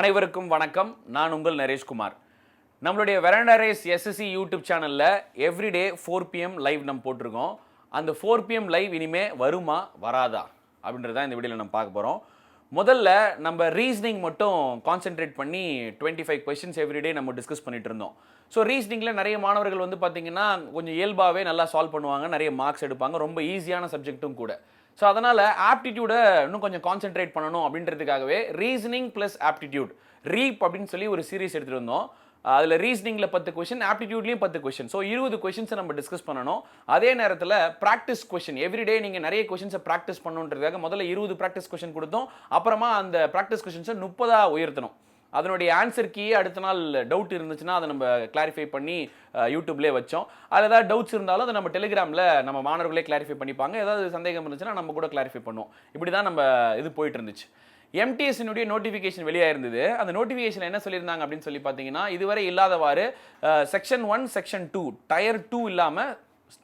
அனைவருக்கும் வணக்கம். நான் உங்கள் நரேஷ் குமார். நம்மளுடைய வெராண்டா ரேஸ் SSC யூடியூப் சேனலில் எவ்ரிடே 4 PM லைவ் நம்ம போட்டிருக்கோம். அந்த 4 PM லைவ் இனிமே வருமா வராதா அப்படின்றத இந்த வீடியோவில் நம்ம பார்க்க போகிறோம். முதல்ல நம்ம ரீசனிங் மட்டும் கான்சென்ட்ரேட் பண்ணி 25 கொஸ்டின்ஸ் எவ்ரிடே நம்ம டிஸ்கஸ் பண்ணிட்டு இருந்தோம். ஸோ ரீசனிங்கில் நிறைய மாணவர்கள் வந்து பார்த்தீங்கன்னா கொஞ்சம் இயல்பாகவே நல்லா சால்வ் பண்ணுவாங்க, நிறைய மார்க்ஸ் எடுப்பாங்க, ரொம்ப ஈஸியான சப்ஜெக்ட்டும் கூட. ஸோ அதனால் ஆப்டிடியூடை இன்னும் கொஞ்சம் கான்சென்ட்ரேட் பண்ணணும் அப்படின்றதுக்காகவே ரீசனிங் ப்ளஸ் ஆப்டிடியூட் ரீப் அப்படின்னு சொல்லி ஒரு சீரிஸ் எடுத்துகிட்டு வந்தோம். அதில் ரீசனிங்கில் 10 கொஷின், ஆப்டிடியூட்லேயும் 10 கொஷின். ஸோ 20 கொஷின்ஸை நம்ம டிஸ்கஸ் பண்ணணும். அதே நேரத்தில் ப்ராக்டிஸ் கொஷின் எவ்ரிடே நீங்கள் நிறைய கொஷின்ஸை ப்ராக்டிஸ் பண்ணணுன்றதுக்காக முதல்ல 20 ப்ராக்டிஸ் கொஷின் கொடுத்தோம். அப்புறமா அந்த ப்ராக்டிஸ் கொஷின்ஸை 30 உயர்த்தணும். அதனுடைய ஆன்சர் கீயே அடுத்த நாள் டவுட் இருந்துச்சுன்னா அதை நம்ம கிளாரிஃபை பண்ணி யூடியூப்லேயே வச்சோம். அதில் ஏதாவது டவுட்ஸ் இருந்தாலும் அதை நம்ம டெலிகிராமில் நம்ம மாணவர்களே கிளாரிஃபை பண்ணிப்பாங்க. ஏதாவது சந்தேகம் இருந்துச்சுன்னா நம்ம கூட கிளாரிஃபை பண்ணுவோம். இப்படி தான் நம்ம இது போயிட்டு இருந்துச்சு. MTS-னுடைய நோட்டிஃபிகேஷன் வெளியாக இருந்தது. அந்த நோட்டிஃபிகேஷன் என்ன சொல்லியிருந்தாங்க அப்படின்னு சொல்லி பார்த்தீங்கன்னா, இதுவரை இல்லாதவாறு செக்ஷன் 1 செக்ஷன் 2 டயர் 2 இல்லாமல்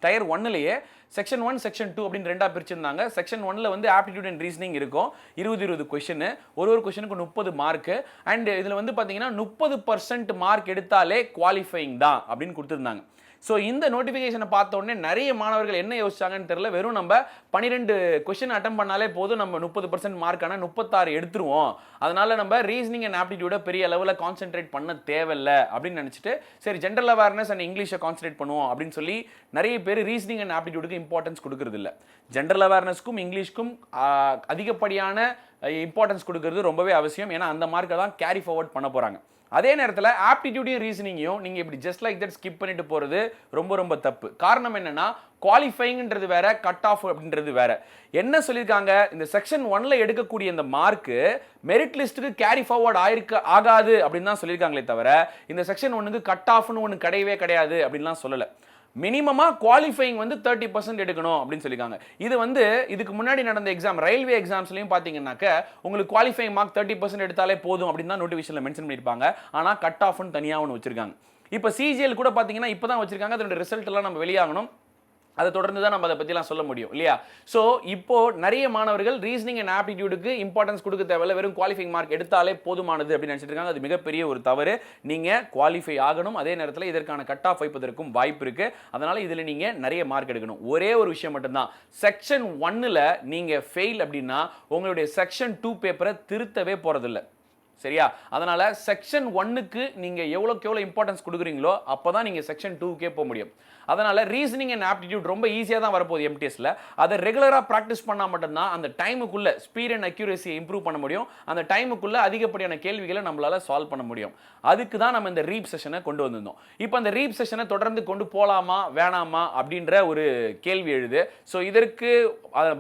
டயர் 1லேயே செக்ஷன் 1 செக்ஷன் 2 அப்படின்னு ரெண்டாக பிரிச்சிருந்தாங்க. செக்ஷன் 1ல் வந்து ஆப்டிடியூட் அண்ட் ரீசனிங் இருக்கும். 20 கொஷின், ஒரு கொஷனுக்கு 30 மார்க்கு. அண்ட் இதில் வந்து பார்த்தீங்கன்னா 30% மார்க் எடுத்தாலே குவாலிஃபைங் தான் அப்படின்னு கொடுத்துருந்தாங்க. ஸோ இந்த நோட்டிஃபிகேஷனை பார்த்த உடனே நிறைய மாணவர்கள் என்ன யோசிச்சாங்கன்னு தெரியல. வெறும் நம்ம 12 கொஷின் அட்டம் பண்ணாலே போதும், நம்ம 30% மார்க்கான 36 எடுத்துருவோம். அதனால நம்ம ரீசனிங் அண்ட் ஆப்டிடியூட பெரிய லெவலில் கான்சென்ட்ரேட் பண்ண தேவையில்லை அப்படின்னு நினச்சிட்டு சரி ஜென்ரல் அவேர்னஸ் அண்ட் இங்கிலீஷை கான்சென்ட்ரேட் பண்ணுவோம் அப்படின்னு சொல்லி நிறைய பேர் ரீசனிங் அண்ட் ஆப்டிடியூடுக்கு இம்பார்ட்டன்ஸ் கொடுக்கறது இல்லை. ஜென்ரல் அவேர்னஸ்க்கும் இங்கிலீஷ்க்கும் அதிகப்படியான இம்பார்ட்டன்ஸ் கொடுக்கறது ரொம்பவே அவசியம். ஏன்னா அந்த மார்க்கை தான் கேரி ஃபார்வர்ட் பண்ண போகிறாங்க. அதே நேரத்தில் ஆப்டிடியூடையும் ரீசனிங்கையும் நீங்கள் இப்படி ஜஸ்ட் லைக் தட் ஸ்கிப் பண்ணிட்டு போகிறது ரொம்ப தப்பு. காரணம் என்னன்னா, குவாலிஃபைங்கிறது வேற, கட் ஆஃப் அப்படின்றது வேற. என்ன சொல்லியிருக்காங்க, இந்த செக்ஷன் 1ல் எடுக்கக்கூடிய இந்த மார்க்கு மெரிட் லிஸ்ட்டுக்கு கேரி ஃபார்வர்ட் ஆகாது அப்படின்னு தான் சொல்லியிருக்காங்களே தவிர இந்த செக்ஷன் 1க்கு கட் ஆஃப்னு ஒன்று கிடையவே கிடையாது அப்படின்லாம் சொல்லலை. மினிமமாக குவாலிஃபைங் வந்து 30% எடுக்கணும் அப்படின்னு சொல்லியிருக்காங்க. இது வந்து இதுக்கு முன்னாடி நடந்த எக்ஸாம் ரயில்வே எக்ஸாம்ஸ்லையும் பார்த்தீங்கன்னாக்க உங்களுக்கு குவாலிஃபைங் மார்க் 30% எடுத்தாலே போதும் அப்படின்னு தான் நோட்டிஃபிகேஷனில் மென்ஷன் பண்ணியிருப்பாங்க. ஆனால் கட் ஆஃப்னு தனியாக ஒன்று வச்சிருக்காங்க. இப்போ CGL கூட பார்த்தீங்கன்னா இப்போ தான் வச்சிருக்காங்க. அதோட ரிசல்ட் எல்லாம் நம்ம வெளியாகணும். அதை தொடர்ந்து தான் நம்ம அதை பற்றிலாம் சொல்ல முடியும் இல்லையா? ஸோ இப்போ நிறைய மாணவர்கள் ரீசனிங் அண்ட் ஆப்டிடியூடுக்கு இம்பார்ட்டன்ஸ் கொடுக்க தேவையில்ல, வெறும் குவாலிஃபைங் மார்க் எடுத்தாலே போதுமானது அப்படின்னு நினச்சிட்டு இருக்காங்க. அது மிகப்பெரிய ஒரு தவறு. நீங்கள் குவாலிஃபை ஆகணும். அதே நேரத்தில் இதற்கான கட் ஆஃப் வைப்பதற்கும் வாய்ப்பு இருக்குது. அதனால் இதில் நீங்கள் நிறைய மார்க் எடுக்கணும். ஒரே ஒரு விஷயம் மட்டும்தான், செக்ஷன் 1ல் நீங்கள் ஃபெயில் அப்படின்னா உங்களுடைய செக்ஷன் 2 பேப்பரை திருத்தவே போகிறதில்ல. சரியா? அதனால செக்ஷன் 1க்கு நீங்க எவ்வளவுக்கு எவ்வளவு இம்பார்ட்டன்ஸ் கொடுக்குறீங்களோ அப்பதான் நீங்க செக்ஷன் 2க்கே போக முடியும். அதனால ரீசனிங் அண்ட் ஆப்டிடியூட் ரொம்ப ஈஸியா தான் வரப்போகுது MTSல. அதை ரெகுலரா பிராக்டிஸ் பண்ணா மட்டும்தான் அந்த டைமுக்குள்ள ஸ்பீட் அண்ட் அக்யூரசியை இம்ப்ரூவ் பண்ண முடியும். அந்த டைமுக்குள்ள அதிகப்படியான கேள்விகளை நம்மளால சால்வ் பண்ண முடியும். அதுக்கு தான் நம்ம இந்த ரீப் செஷனை கொண்டு வந்திருந்தோம். இப்போ அந்த ரீப் செஷனை தொடர்ந்து கொண்டு போலாமா வேணாமா அப்படின்ற ஒரு கேள்வி எழுது. ஸோ இதற்கு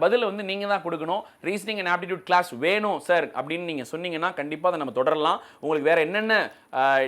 பதில் வந்து நீங்க தான் கொடுக்கணும். ரீசனிங் அண்ட் ஆப்டிடியூட் கிளாஸ் வேணும் சார் அப்படின்னு நீங்க சொன்னீங்கன்னா கண்டிப்பா அதை நம்ம தொடரலாம். உங்களுக்கு வேற என்னென்ன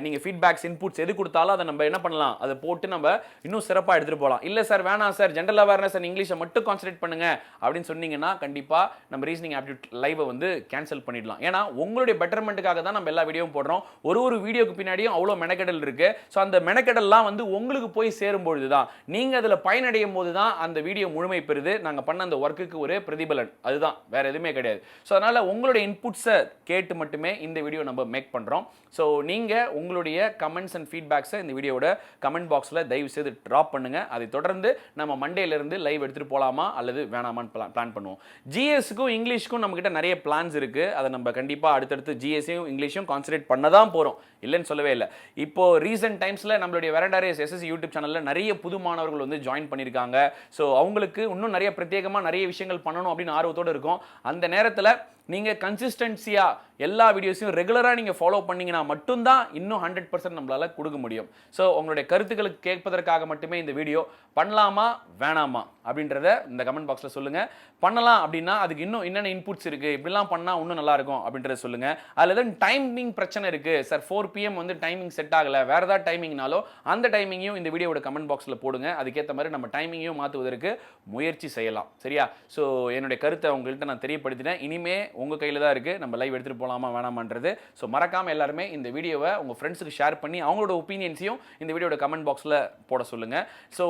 நீங்க ஃபீட்பேக்ஸ் இன்புட்ஸ் எது கொடுத்தாலும் அதை நம்ம என்ன பண்ணலாம், அதை போட்டு நம்ம இன்னும் சிறப்பாக எடுத்துட்டு போகலாம். இல்லை சார் வேணாம் சார் ஜென்ரல் அவேர்னஸ் அண்ட் இங்கிலீஷை மட்டும் கான்சென்ட்ரேட் பண்ணுங்க அப்படின்னு சொன்னீங்கன்னா கண்டிப்பாக நம்ம ரீசனிங் ஆப்டிடியூட் லைவை வந்து கேன்சல் பண்ணிடலாம். ஏன்னா உங்களுடைய பெட்டர்மெண்ட்டுக்காக தான் நம்ம எல்லா வீடியோவும் போடுறோம். ஒரு வீடியோக்கு பின்னாடியும் அவ்வளோ மெனக்கெடல் இருக்கு. ஸோ அந்த மெனக்கெடல்லாம் வந்து உங்களுக்கு போய் சேரும்பொழுது தான், நீங்க அதில் பயனடையும் போது தான் அந்த வீடியோ முழுமை பெறுது. நாங்கள் பண்ண அந்த ஒர்க்குக்கு ஒரு பிரதிபலன், அதுதான், வேற எதுவுமே கிடையாது. ஸோ அதனால உங்களுடைய இன்புட்ஸை கேட்டு மட்டுமே இந்த வீடியோ நம்ம மேக் பண்ணுறோம். ஸோ நீங்கள் உங்களுடைய கமெண்ட்ஸ் அண்ட் ஃபீட்பேக்ஸை இந்த வீடியோட கமெண்ட் பாக்ஸில் தயவு செய்து ட்ராப் பண்ணுங்க. அதை தொடர்ந்து நம்ம மண்டேலேருந்து லைவ் எடுத்துகிட்டு போகலாமா அல்லது வேணாமான்னு பிளான் பண்ணுவோம். GSக்கும் இங்கிலீஷ்க்கும் நம்மக்கிட்ட நிறைய பிளான்ஸ் இருக்குது. அதை நம்ம கண்டிப்பாக அடுத்தடுத்து GSையும் இங்கிலீஷும் கான்சன்ட்ரேட் பண்ண தான் போகிறோம், இல்லைன்னு சொல்லவே இல்லை. இப்போ ரீசெண்ட் டைம்ஸில் நம்மளுடைய வெராண்டா ரேஸ் SSC யூடியூப் சேனலில் நிறைய புது மாணவர்கள் வந்து ஜாயின் பண்ணியிருக்காங்க. ஸோ அவங்களுக்கு இன்னும் நிறைய பிரத்யேகமாக நிறைய விஷயங்கள் பண்ணணும் அப்படின்னு ஆர்வத்தோடு இருக்கும். அந்த நேரத்தில் நீங்கள் கன்சிஸ்டன்சியாக எல்லா வீடியோஸையும் ரெகுலராக நீங்கள் ஃபாலோ பண்ணிங்கன்னா மட்டும்தான் இன்னும் 100% நம்மளால் கொடுக்க முடியும். ஸோ உங்களுடைய கருத்துக்களுக்கு கேட்பதற்காக மட்டுமே இந்த வீடியோ. பண்ணலாமா வேணாமா அப்படின்றத இந்த கமெண்ட் பாக்ஸில் சொல்லுங்கள். பண்ணலாம் அப்படின்னா அதுக்கு இன்னும் என்னென்ன இன்புட்ஸ் இருக்குது, இப்படிலாம் பண்ணால் இன்னும் நல்லாயிருக்கும் அப்படின்றத சொல்லுங்கள். அதில் எதுவும் டைமிங் பிரச்சனை இருக்குது சார், 4 PM வந்து டைமிங் செட் ஆகலை, வேறு ஏதாவது டைமிங்னாலும் அந்த டைமிங்கையும் இந்த வீடியோட கமெண்ட் பாக்ஸில் போடுங்க. அதுக்கேற்ற மாதிரி நம்ம டைமிங்கையும் மாற்றுவதற்கு முயற்சி செய்யலாம். சரியா? ஸோ என்னுடைய கருத்தை உங்கள்கிட்ட நான் தெரியப்படுத்தினேன். இனிமே உங்கள் கையில் தான் இருக்குது, நம்ம லைவ் எடுத்துகிட்டு போகலாமா வேணாமான்றது. ஸோ மறக்காமல் எல்லாருமே இந்த வீடியோவை உங்கள் ஃப்ரெண்ட்ஸுக்கு ஷேர் பண்ணி அவங்களோட ஒப்பீனியன்ஸையும் இந்த வீடியோட கமெண்ட் பாக்ஸில் போட சொல்லுங்கள். ஸோ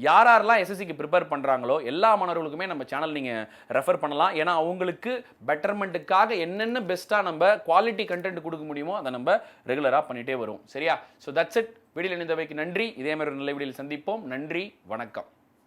யாரெல்லாம் எஸ்எஸ்சிக்கு ப்ரிப்பேர் பண்ணுறாங்களோ எல்லா மாணவர்களுக்குமே நம்ம சேனல் நீங்கள் ரெஃபர் பண்ணலாம். ஏன்னா அவங்களுக்கு பெட்டர்மெண்ட்டுக்காக என்னென்ன பெஸ்ட்டாக நம்ம குவாலிட்டி கண்டென்ட் கொடுக்க முடியுமோ அதை நம்ம ரெகுலராக பண்ணிகிட்டே வரும். சரியா? So that's it. வீடியோவில் இணைந்தவைக்கு நன்றி. இதே மாதிரி ஒரு நல்ல வீடியோவில் சந்திப்போம். நன்றி, வணக்கம்.